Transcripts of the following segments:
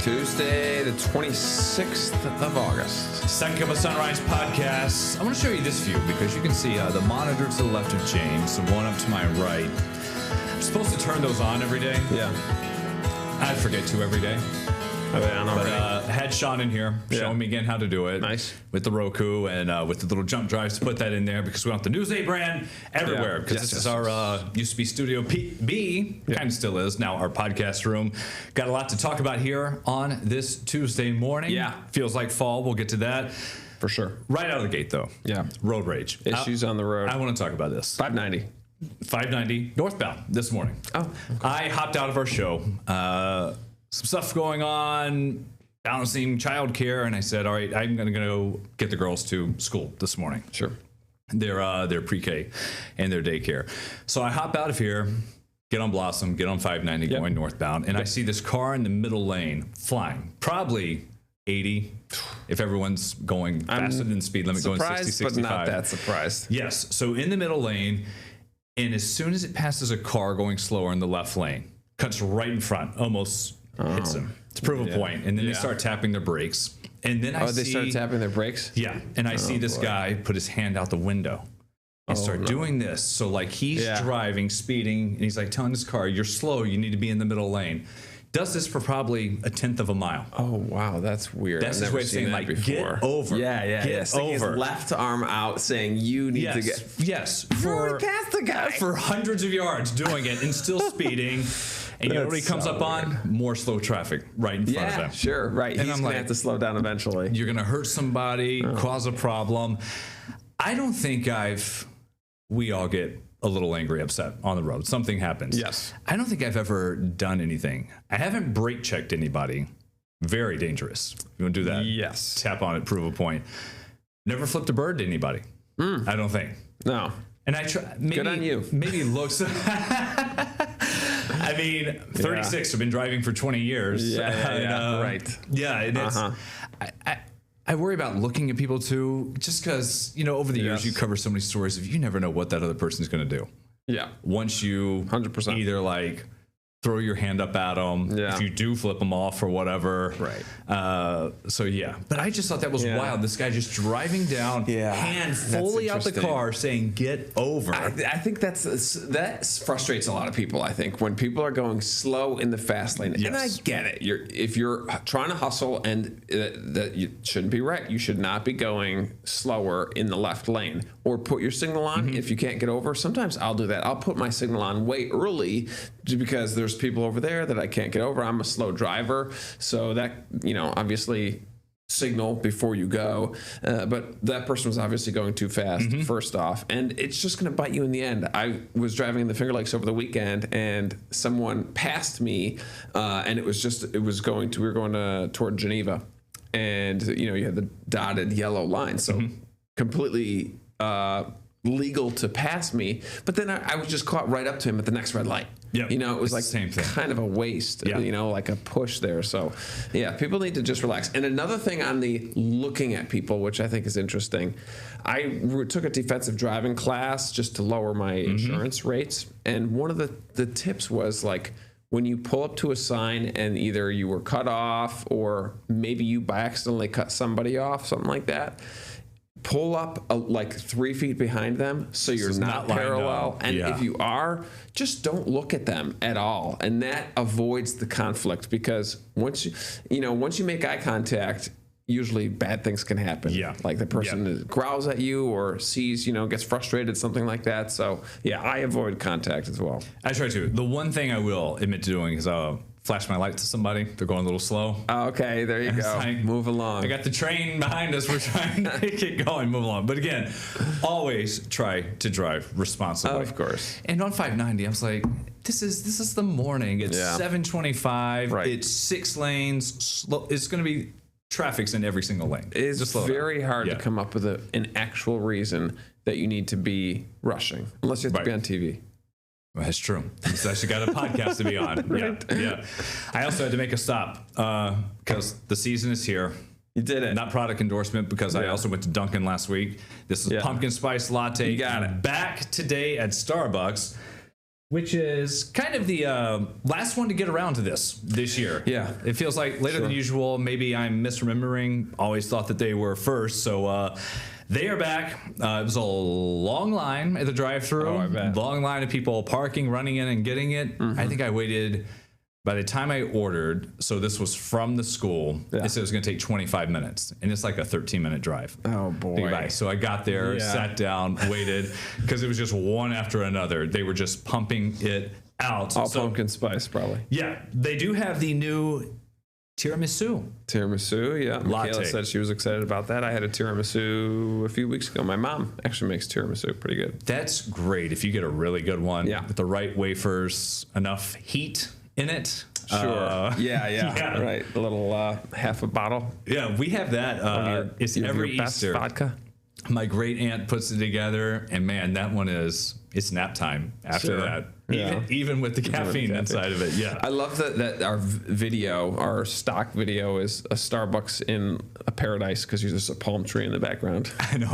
Tuesday, the 26th of August. Second Cup of Sunrise podcast. I want to show you this view because you can see the monitor to the left of James, the one up to my right. I'm supposed to turn those on every day. Yeah. I forget to every day. But had Sean in here showing me again how to do it. Nice. With the Roku and with the little jump drives to put that in there because we want the Newsday brand everywhere. Because this is our used to be Studio B, kind of still is, now our podcast room. Got a lot to talk about here on this Tuesday morning. Yeah. Feels like fall. We'll get to that. For sure. Right out of the gate, though. Yeah. Road rage. Issues on the road. I want to talk about this. 590. 590 northbound this morning. Oh. Okay. I hopped out of our show. Some stuff going on, balancing childcare, and I said, all right, I'm going to go get the girls to school this morning. Sure. Their pre-K and their daycare. So I hop out of here, get on Blossom, get on 590 going northbound, and I see this car in the middle lane flying, probably 80 if everyone's going faster than speed limit, going 60, 65. But not that surprised. Yes. So in the middle lane, and as soon as it passes a car going slower in the left lane, cuts right in front, almost hits him. To prove a point. And then they start tapping their brakes. And then they start tapping their brakes? Yeah. And I see this guy put his hand out the window and start doing this. So like he's driving, speeding, and he's like telling his car, you're slow, you need to be in the middle lane. Does this for probably a tenth of a mile. Oh, wow. That's weird. That's his way of saying, like, before. Get over. Yeah. Get over. His left arm out saying, you need to get... Yes. You're past the guy. For hundreds of yards doing it and still speeding. And you know what he comes up on? More slow traffic right in front of him. Yeah, sure. Right. And he's going to have to slow down eventually. You're going to hurt somebody, cause a problem. I don't think we all get a little angry, upset on the road. Something happens. Yes. I don't think I've ever done anything. I haven't brake checked anybody. Very dangerous. You want to do that? Yes. Tap on it, prove a point. Never flipped a bird to anybody. I don't think. No. And I try. Good on you. Maybe looks. I mean, 36. I've been driving for 20 years. Yeah. Right. Yeah. And it's, I worry about looking at people too, just because, over the years you cover so many stories of you never know what that other person's going to do. Yeah. Once you 100% either like throw your hand up at them, if you do flip them off or whatever. Right. So yeah, but I just thought that was wild. This guy just driving down, hand fully out the car, saying "Get over." I think that frustrates a lot of people. I think when people are going slow in the fast lane, and I get it. If you're trying to hustle, and that you shouldn't be right. You should not be going slower in the left lane, or put your signal on if you can't get over. Sometimes I'll do that. I'll put my signal on way early because there's people over there that I can't get over. I'm a slow driver, so that obviously signal before you go. But that person was obviously going too fast. First off, and it's just going to bite you in the end. I was driving in the Finger Lakes over the weekend, and someone passed me, and we were going toward Geneva, and you had the dotted yellow line, so completely legal to pass me, but then I was just caught right up to him at the next red light. Yeah, it was like same thing. Kind of a waste, like a push there. So yeah, people need to just relax. And another thing on the looking at people, which I think is interesting, I took a defensive driving class just to lower my insurance rates. And one of the tips was like, when you pull up to a sign and either you were cut off or maybe you by accidentally cut somebody off, something like that, pull up like 3 feet behind them so you're not parallel. And if you are, just don't look at them at all. And that avoids the conflict, because once you make eye contact, usually bad things can happen. Yeah. Like the person growls at you or sees, gets frustrated, something like that. So yeah, I avoid contact as well. I try to. The one thing I will admit to doing is flash my light to somebody. They're going a little slow. Oh, okay, there you go. Like, move along. I got the train behind us. We're trying to get going, move along. But again, always try to drive responsibly. Of course. And on 590, I was like, this is the morning. It's 7:25. Right. It's 6 lanes. Slow. It's going to be traffic's in every single lane. It's very hard to come up with an actual reason that you need to be rushing, unless you have to be on TV. Well, that's true. So I actually got a podcast to be on. Right. Yeah. I also had to make a stop because the season is here. You did it. Not product endorsement, because I also went to Dunkin' last week. This is pumpkin spice latte. You got it. Back today at Starbucks. which is kind of the last one to get around to this year. Yeah. It feels like later than usual. Maybe I'm misremembering. Always thought that they were first. So they are back. It was a long line at the drive-thru. Oh, I bet. Long line of people parking, running in and getting it. I think I waited, by the time I ordered, so this was from the school, they said it was going to take 25 minutes. And it's like a 13-minute drive. Oh, boy. Think about it. So I got there, sat down, waited, because it was just one after another. They were just pumping it out. All pumpkin spice, probably. Yeah, they do have the new tiramisu. Tiramisu, yeah. Latte. Michaela said she was excited about that. I had a tiramisu a few weeks ago. My mom actually makes tiramisu pretty good. That's great if you get a really good one with the right wafers, enough heat in it. Sure. Yeah. Right. A little half a bottle. Yeah, we have that. It's every your best Easter. Vodka. My great aunt puts it together, and man, that one it's nap time after that. Yeah. Even with the caffeine inside of it. Yeah. I love that our stock video is a Starbucks in a paradise because there's a palm tree in the background. I know.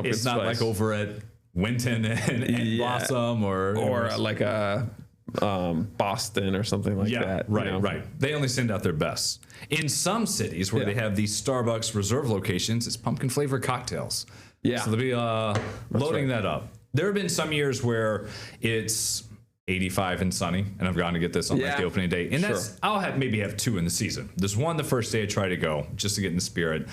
It's not like over at Winton and Blossom or like a Boston or something like that. Right. They only send out their best. In some cities where they have these Starbucks reserve locations, it's pumpkin flavored cocktails. Yeah. So they'll be loading that up. There have been some years where it's 85 and sunny, and I've gone to get this on like the opening day. And I'll maybe have two in the season. There's one the first day I try to go just to get in the spirit,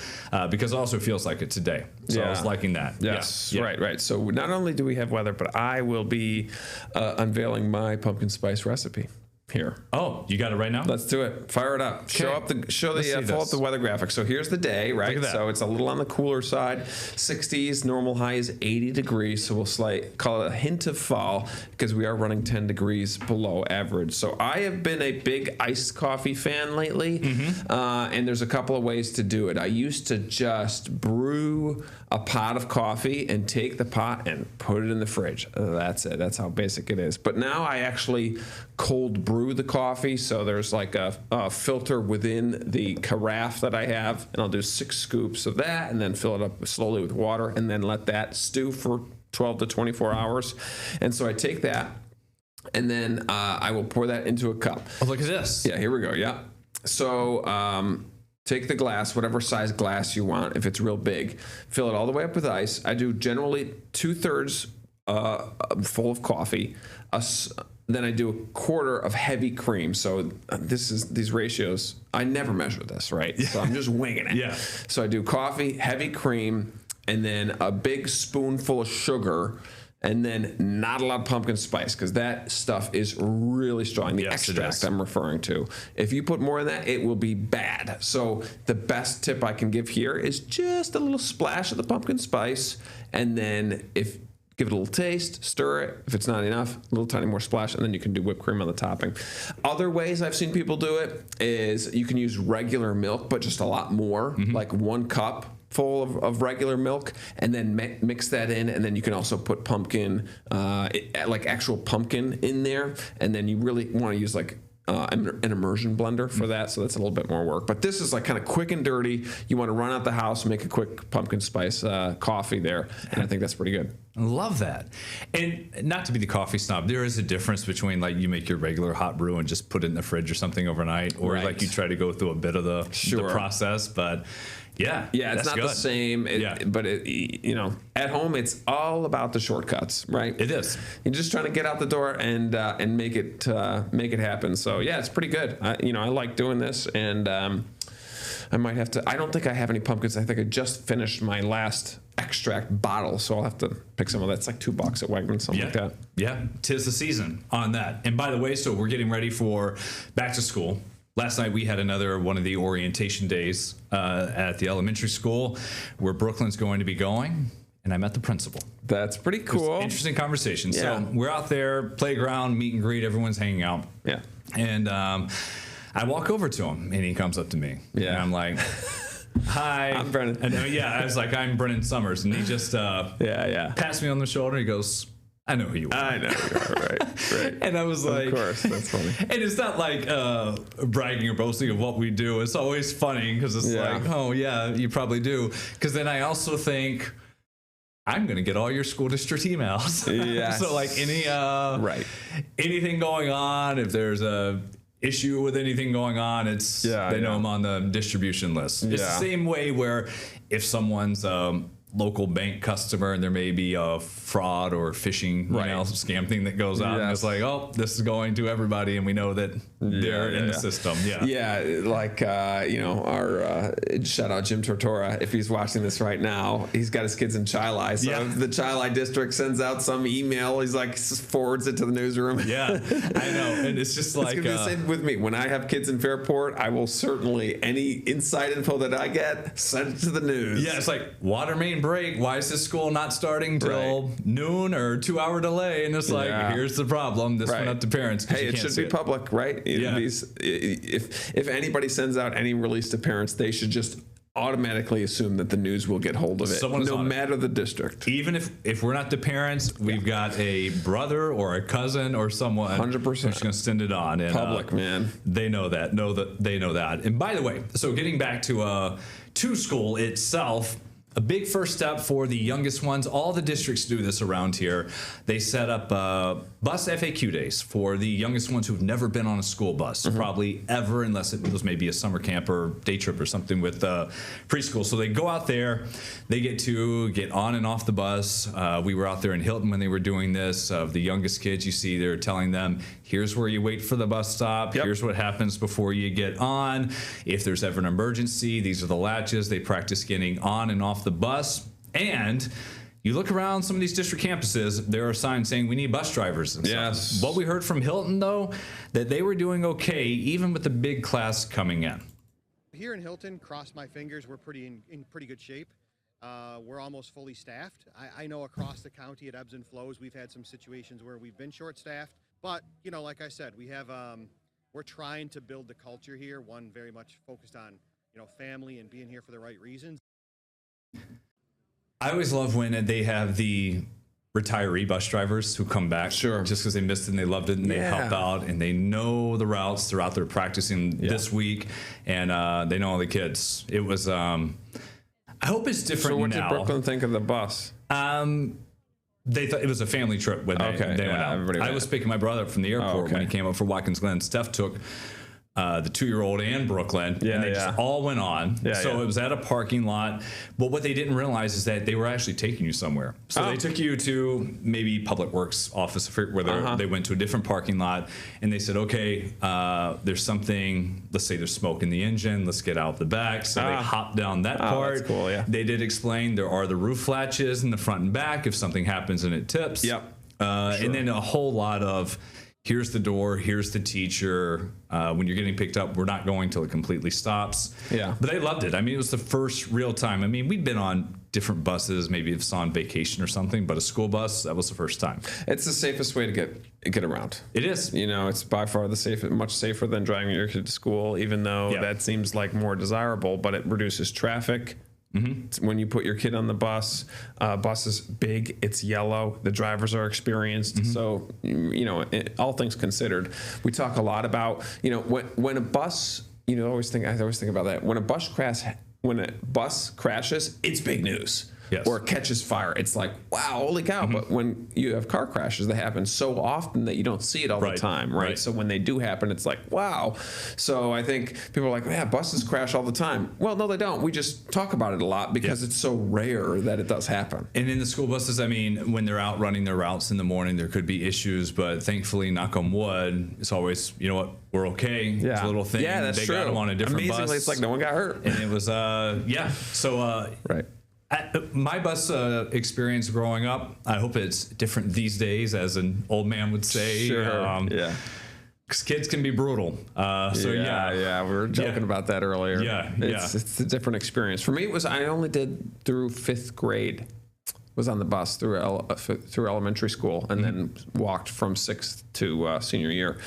because it also feels like it today. So I was liking that. Yes, Yeah. right. So not only do we have weather, but I will be unveiling my pumpkin spice recipe here. Oh, you got it right now? Let's do it. Fire it up. Pull up the weather graphic. So here's the day, right? Look at that. So it's a little on the cooler side. 60s, normal high is 80 degrees. So we'll call it a hint of fall because we are running 10 degrees below average. So I have been a big iced coffee fan lately, and there's a couple of ways to do it. I used to just brew a pot of coffee and take the pot and put it in the fridge. That's it. That's how basic it is. But now I actually cold brew the coffee. So there's like a filter within the carafe that I have, and I'll do 6 scoops of that and then fill it up slowly with water and then let that stew for 12 to 24 hours. And so I take that and then I will pour that into a cup. Oh, look at this. Yeah, here we go. Yeah. So take the glass, whatever size glass you want. If it's real big, fill it all the way up with ice. I do generally 2/3 full of coffee. Then I do 1/4 of heavy cream. So these ratios. I never measure this, right? So I'm just winging it. Yeah. So I do coffee, heavy cream, and then a big spoonful of sugar. And then not a lot of pumpkin spice because that stuff is really strong. The extract I'm referring to. If you put more in that, it will be bad. So the best tip I can give here is just a little splash of the pumpkin spice. And then give it a little taste, stir it. If it's not enough, a little tiny more splash, and then you can do whipped cream on the topping. Other ways I've seen people do it is you can use regular milk, but just a lot more, like 1 cup full of regular milk, and then mix that in, and then you can also put pumpkin, like actual pumpkin in there, and then you really want to use like an immersion blender for that, so that's a little bit more work. But this is like kind of quick and dirty. You want to run out the house, make a quick pumpkin spice coffee there, and I think that's pretty good. I love that. And not to be the coffee snob, there is a difference between like you make your regular hot brew and just put it in the fridge or something overnight, or like you try to go through a bit of the process, but yeah, it's not the same. But at home, it's all about the shortcuts, right? It is. You're just trying to get out the door and make it happen. So yeah, it's pretty good. I like doing this, and I might have to. I don't think I have any pumpkins. I think I just finished my last extract bottle, so I'll have to pick some of that. It's like $2 at Wegmans, something like that. Yeah, 'tis the season on that. And by the way, so we're getting ready for back to school. Last night we had another one of the orientation days at the elementary school where Brooklyn's going to be going, and I met the principal. That's pretty cool. Interesting conversation. Yeah. So we're out there, playground, meet and greet, everyone's hanging out. Yeah. And I walk over to him, and he comes up to me. Yeah. And I'm like, hi. I'm Brennan. And I was like, I'm Brennan Summers. And he just passed me on the shoulder. He goes, I know who you are. I know who you are, right. And I was like... Of course, that's funny. And it's not like bragging or boasting of what we do. It's always funny because it's like, oh, yeah, you probably do. Because then I also think... I'm going to get all your school district emails. Yes. So like anything going on, if there's a issue with anything going on, they know I'm on the distribution list. It's the same way where if someone's local bank customer and there may be a fraud or phishing scam thing that goes out, and it's like, oh, this is going to everybody, and we know that they're in the system. Like our shout out Jim Tortora, if he's watching this right now, he's got his kids in Chili, so if the Chili district sends out some email, he's like forwards it to the newsroom. I know, and it's just like it's gonna be the same with me. When I have kids in Fairport, I will certainly, any inside info that I get, send it to the news. It's like water main break. Why is this school not starting till noon or 2 hour delay? And it's like, here's the problem. This went up to parents. Hey, it should be public, right? If anybody sends out any release to parents, they should just automatically assume that the news will get hold of it, no matter the district. Even if we're not the parents, we've got a brother or a cousin or someone 100% who's going to send it on. And, public, man. They know that. They know that. And by the way, so getting back to school itself, a big first step for the youngest ones. All the districts do this around here. They set up bus FAQ days for the youngest ones who've never been on a school bus, probably ever, unless it was maybe a summer camp or day trip or something with preschool. So they go out there, they get to get on and off the bus. We were out there in Hilton when they were doing this. Of the youngest kids, you see they're telling them, here's where you wait for the bus stop. Here's what happens before you get on. If there's ever an emergency, these are the latches. They practice getting on and off the bus. And you look around some of these district campuses, there are signs saying we need bus drivers. And stuff. What we heard from Hilton, though, that they were doing okay, even with the big class coming in. Here in Hilton, cross my fingers, we're in pretty good shape. We're almost fully staffed. I know across the county it ebbs and flows. We've had some situations where we've been short-staffed. But, like I said, we have, we're trying to build the culture here, one very much focused on, family and being here for the right reasons. I always love when they have the retiree bus drivers who come back just because they missed it and they loved it and they helped out and they know the routes. They're out there practicing this week and they know all the kids. It was, I hope it's different now. So what did Brooklyn think of the bus? They thought it was a family trip when they went out. I was picking my brother up from the airport when he came up for Watkins Glen. Steph took the 2-year-old and Brooklyn, and they just all went on. So it was at a parking lot. But what they didn't realize is that they were actually taking you somewhere. So they took you to maybe Public Works office where they went to a different parking lot, and they said, okay, there's something, let's say there's smoke in the engine, let's get out the back. So they hopped down that part. That's cool, They did explain there are the roof latches in the front and back if something happens and it tips. And then a whole lot of, here's the door, here's the teacher. When you're getting picked up, we're not going till it completely stops. But they loved it. I mean, it was the first real time. I mean, we'd been on different buses, maybe if it's on vacation or something, but a school bus, that was the first time. It's the safest way to get around. It is. It's by far the safest, much safer than driving your kid to school, even though that seems like more desirable, but it reduces traffic. When you put your kid on the bus, bus is big, it's yellow, the drivers are experienced. So, all things considered, we talk a lot about, when a bus, I always think about that. When a bus crashes, it's big news. Or it catches fire. It's like, wow, holy cow. But when you have car crashes, they happen so often that you don't see it all the time, right? So when they do happen, it's like, wow. So I think people are like, yeah, buses crash all the time. Well, no, they don't. We just talk about it a lot because it's so rare that it does happen. And in the school buses, I mean, when they're out running their routes in the morning, there could be issues, but thankfully, knock on wood, it's always, you know what, we're okay. It's a little thing. Yeah, that's true. They got them on a different bus. Amazingly, it's like no one got hurt. And it was, So, right. My bus experience growing up, I hope it's different these days, as an old man would say. Because kids can be brutal. We were joking about that earlier. It's a different experience. For me, it was, I only did through 5th grade. Was on the bus through elementary school and then walked from 6th to senior year.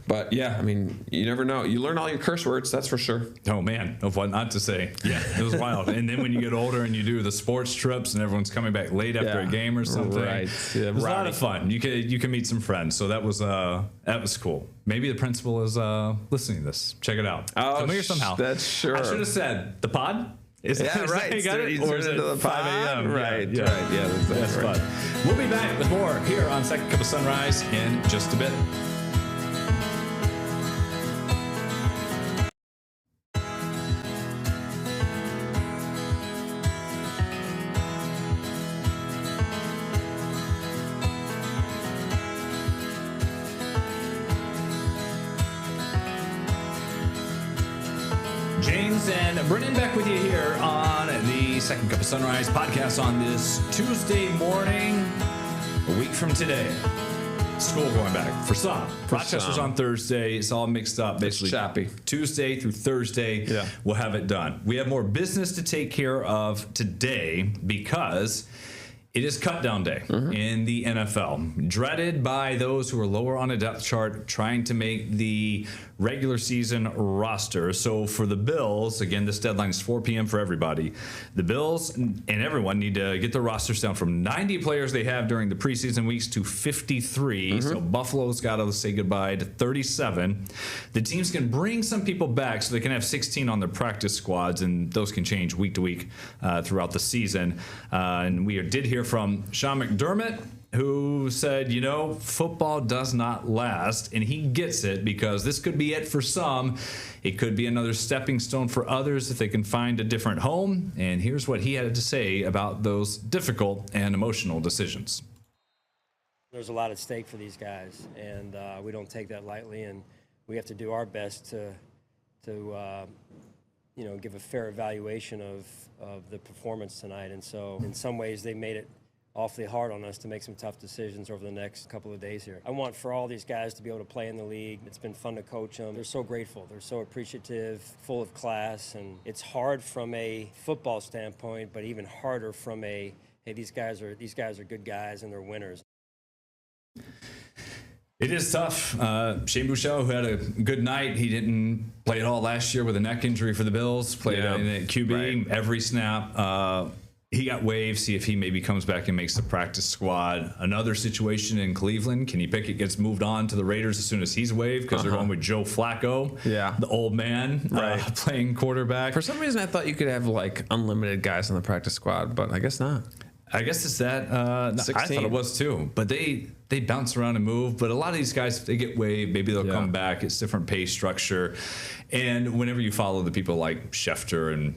But I mean, you never know. You learn all your curse words, that's for sure. Oh man, of what not to say. Yeah, it was wild. And then when you get older and you do the sports trips and everyone's coming back late after a game or something, it was a lot of fun. You can meet some friends. So that was cool. Maybe the principal is listening to this. Check it out. Oh, familiar somehow. That's sure. I should have said the pod. Is Yeah, that right. how you got it? He's Or turned is it into the 5 pod? a.m.? Right, Yeah. right. Yeah, That's right. fun. We'll be back with more here on Second Cup of Sunrise in just a bit. James and Brennan back with you here on the Second Cup of Sunrise podcast on this Tuesday morning, a week from today. School going back for some. Rochester's some. on Thursday. It's all mixed up. Basically, choppy. Tuesday through Thursday, Yeah. we'll have it done. We have more business to take care of today because it is cut down day in the NFL. Dreaded by those who are lower on a depth chart trying to make the regular season roster. So for the Bills, again, this deadline is 4 p.m. for everybody. The Bills and everyone need to get their rosters down from 90 players they have during the preseason weeks to 53. So Buffalo's got to say goodbye to 37. The teams can bring some people back so they can have 16 on their practice squads, and those can change week to week throughout the season. And we did hear from Sean McDermott, who said, you know, football does not last, and he gets it because this could be it for some. It could be another stepping stone for others if they can find a different home. And here's what he had to say about those difficult and emotional decisions. There's a lot at stake for these guys, and we don't take that lightly, and we have to do our best to give a fair evaluation of the performance tonight. And so in some ways they made it awfully hard on us to make some tough decisions over the next couple of days here. I want for all these guys to be able to play in the league. It's been fun to coach them. They're so grateful. They're so appreciative, full of class, and it's hard from a football standpoint, but even harder from a, hey, these guys are good guys and they're winners. It is tough. Shane Buechele, who had a good night, he didn't play at all last year with a neck injury for the Bills. Played in QB every snap. He got waived. See if he maybe comes back and makes the practice squad. Another situation in Cleveland. Kenny Pickett gets moved on to the Raiders as soon as he's waived because they're going with Joe Flacco, the old man, playing quarterback. For some reason, I thought you could have like unlimited guys on the practice squad, but I guess not. I guess it's that. No, I thought it was too. But they bounce around and move. But a lot of these guys, if they get waived, maybe they'll come back. It's different pay structure. And whenever you follow the people like Schefter and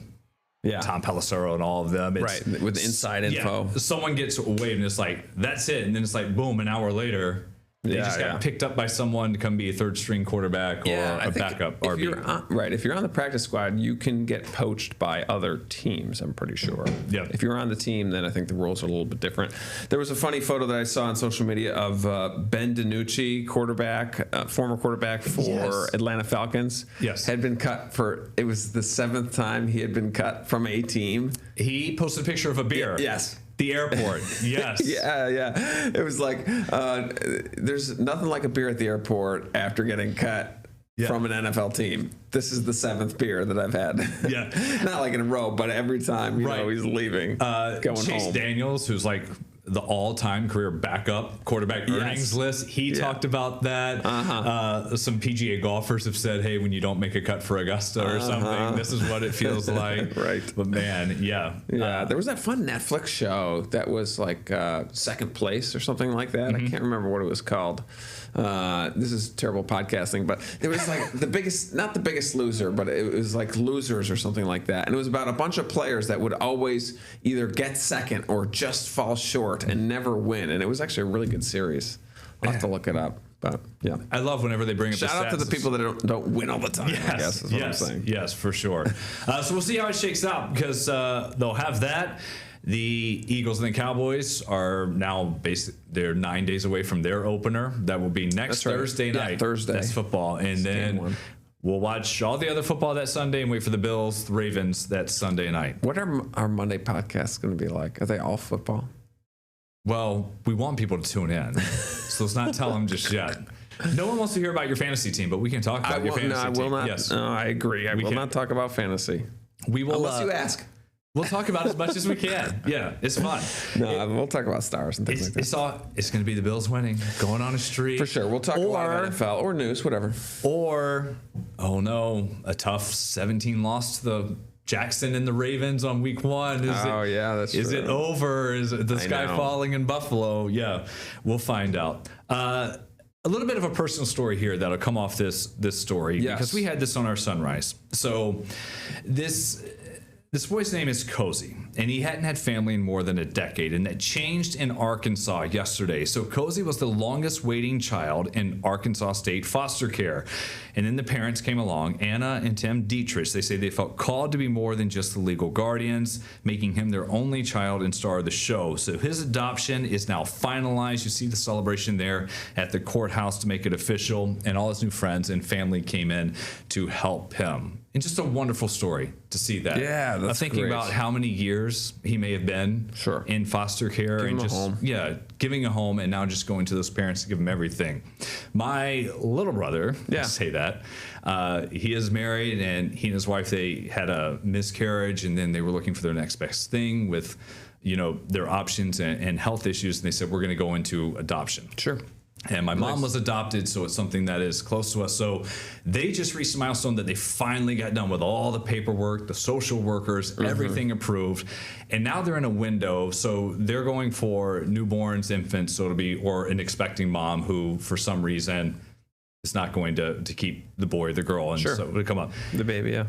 Tom Pelissero and all of them, it's, with the inside info. Someone gets waived and it's like, that's it. And then it's like, boom, an hour later, they just got picked up by someone to come be a third string quarterback or a backup RB. If you're on the practice squad, you can get poached by other teams, I'm pretty sure. Yeah. If you're on the team, then I think the rules are a little bit different. There was a funny photo that I saw on social media of Ben DiNucci, former quarterback for Atlanta Falcons. Yes. Had been cut it was the 7th time he had been cut from a team. He posted a picture of a beer. Yes. The airport, yes. Yeah. It was like, there's nothing like a beer at the airport after getting cut from an NFL team. This is the 7th beer that I've had. Yeah. Not like in a row, but every time, you know, he's leaving, going Chase home. Daniels, who's like the all-time career backup quarterback earnings list. He talked about that. Some PGA golfers have said, hey, when you don't make a cut for Augusta or something, this is what it feels like. Right. But man, there was that fun Netflix show that was like Second Place or something like that. I can't remember what it was called. This is terrible podcasting, but there was like not the biggest loser, but it was like Losers or something like that. And it was about a bunch of players that would always either get second or just fall short and never win. And it was actually a really good series. I'll have to look it up. But yeah, I love whenever they bring up shout out to the people that don't win all the time. Yes, I guess is what I'm saying. Yes, for sure. So we'll see how it shakes out because they'll have that. The Eagles and the Cowboys are now they're 9 days away from their opener. That will be next Thursday night. Thursday. That's football. And then we'll watch all the other football that Sunday and wait for the Bills, the Ravens that Sunday night. What are our Monday podcasts going to be like? Are they all football? Well, we want people to tune in. So let's not tell them just yet. No one wants to hear about your fantasy team, but we can talk about your fantasy team. No, I will not. Yes. No, I agree. I will not talk about fantasy. We will, unless you ask. We'll talk about as much as we can. Yeah, it's fun. No, we'll talk about stars and things like that. It's going to be the Bills winning, going on a streak. For sure. We'll talk about NFL or news, whatever. Or, oh no, a tough 17 loss to the Jackson and the Ravens on week 1. That's Is true. it over? Is the sky know. falling in Buffalo? Yeah, we'll find out. A little bit of a personal story here that'll come off this story because we had this on our Sunrise. So this boy's name is Cozy, and he hadn't had family in more than a decade, and that changed in Arkansas yesterday. So Cozy was the longest waiting child in Arkansas State foster care. And then the parents came along, Anna and Tim Dietrich. They say they felt called to be more than just the legal guardians, making him their only child and star of the show. So his adoption is now finalized. You see the celebration there at the courthouse to make it official, and all his new friends and family came in to help him. And just a wonderful story to see that. Yeah, that's thinking great. about how many years he may have been in foster care Give and him a just home. giving a home, and now just going to those parents to give them everything. My little brother, let's say that, he is married, and he and his wife, they had a miscarriage, and then they were looking for their next best thing with, their options and health issues, and they said, we're going to go into adoption. Sure. And my mom was adopted, so it's something that is close to us. So they just reached a milestone that they finally got done with all the paperwork, the social workers, everything approved. And now they're in a window. So they're going for newborns, infants, so it'll be, or an expecting mom who, for some reason, is not going to keep the boy or the girl. And so it'll come up. The baby, yeah.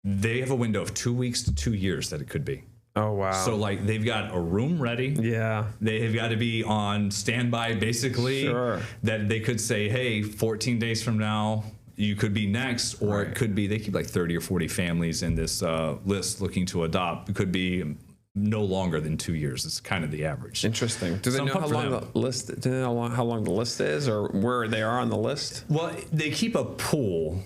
They have a window of 2 weeks to 2 years that it could be. Oh, wow. So, like, they've got a room ready. Yeah. They have got to be on standby, basically. Sure. That they could say, hey, 14 days from now, you could be next. Or it could be, they keep like 30 or 40 families in this list looking to adopt. It could be no longer than 2 years. It's kind of the average. Interesting. Do they So I'm know how pumped for long them. the list? Do they know how long the list is, or where they are on the list? Well, they keep a pool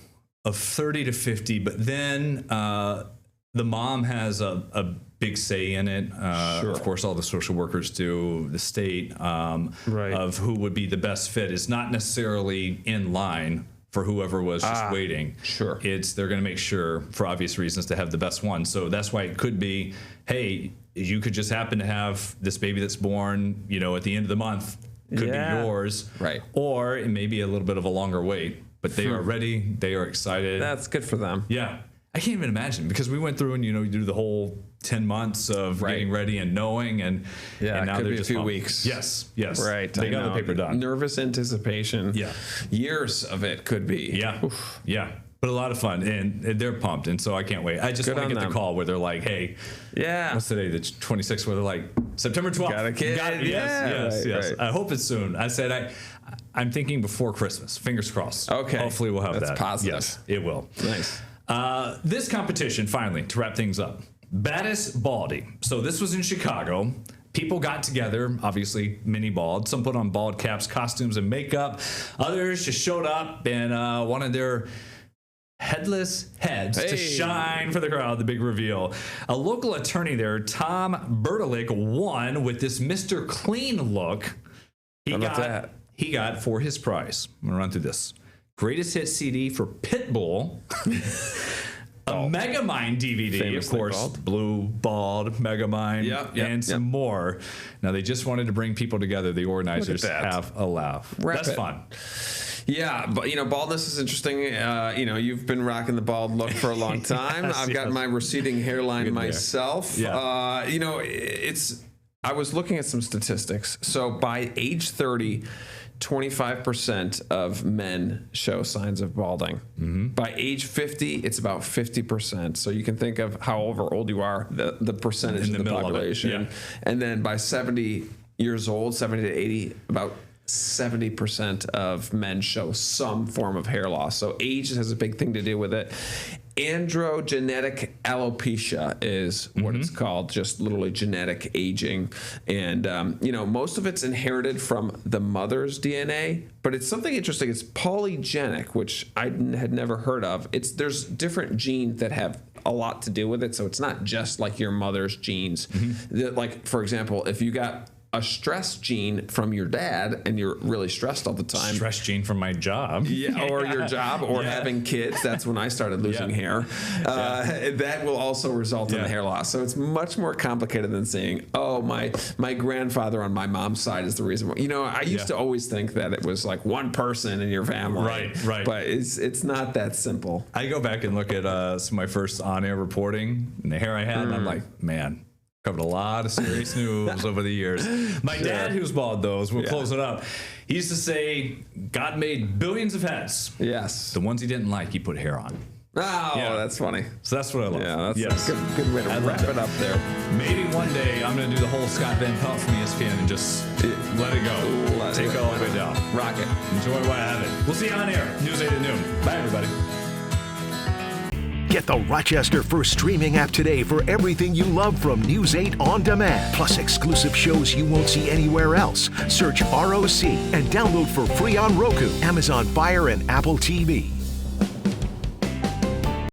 of 30 to 50, but then the mom has a big say in it. Of course, all the social workers do, the state, of who would be the best fit is not necessarily in line for whoever was just waiting. Sure. They're going to make sure, for obvious reasons, to have the best one. So that's why it could be, hey, you could just happen to have this baby that's born, at the end of the month, could be yours. Right. Or it may be a little bit of a longer wait, but they are ready. They are excited. That's good for them. Yeah. I can't even imagine, because we went through and, you do the whole 10 months of getting ready and knowing, and Yeah, and now it could they're be a just few pumped. weeks. Yes. Right. They I got the know. paper done. Nervous anticipation. Yeah. Years of it could be. Yeah. Yeah. But a lot of fun, and they're pumped, and so I can't wait. I just want to on get them. the call where they're like, hey, Yeah. what's today, the 26th, where they're like, September 12th. Got a kid? Yes. Yeah, right. I hope it's soon. I said, I'm thinking before Christmas. Fingers crossed. Okay. Hopefully we'll have That's that. positive. Yes, it will. Nice. This competition, finally, to wrap things up, Baddest Baldy. So this was in Chicago. People got together, obviously mini bald. Some put on bald caps, costumes, and makeup. Others just showed up and wanted their headless heads to shine for the crowd, the big reveal. A local attorney there, Tom Bertalik, won with this Mr. Clean look. He got for his prize. I'm going to run through this. Greatest hit CD for Pitbull. A Megamind DVD, Famously of course, called. blue, bald, Megamind, and some more. Now, they just wanted to bring people together. The organizers that. have a laugh. Wrap That's it. fun. Yeah, but baldness is interesting. You've been rocking the bald look for a long time. I've got my receding hairline myself. Yeah. I was looking at some statistics. So by age 30, 25% of men show signs of balding. Mm-hmm. By age 50, it's about 50%. So you can think of however old you are, the percentage In the of the middle of it, population. yeah. And then by 70 years old, 70 to 80, about 70% of men show some form of hair loss. So age has a big thing to do with it. Androgenetic alopecia is what it's called, just literally genetic aging. And, most of it's inherited from the mother's DNA, but it's something interesting. It's polygenic, which I had never heard of. There's different genes that have a lot to do with it. So it's not just like your mother's genes. Like, for example, if you got a stress gene from your dad and you're really stressed all the time. Stress gene from my job. Yeah, or your job, or having kids. That's when I started losing hair. That will also result in hair loss. So it's much more complicated than saying, oh, my grandfather on my mom's side is the reason why. You know, I used to always think that it was like one person in your family. Right. But it's not that simple. I go back and look at some of my first on-air reporting and the hair I had, and I'm like, man, covered a lot of serious news over the years. My dad, who's bald, though, we'll close it up. He used to say, God made billions of heads. Yes. The ones he didn't like, he put hair on. Oh, that's funny. So that's what I love. Yeah, that's a good way to wrap it up there. Maybe one day I'm going to do the whole Scott Van Pelt from ESPN and just let it go. Take it all the way down. Rock it. Enjoy while I have it. We'll see you on air. News 8 at noon. Bye, everybody. Get the Rochester First streaming app today for everything you love from News 8 on demand. Plus exclusive shows you won't see anywhere else. Search ROC and download for free on Roku, Amazon Fire, and Apple TV.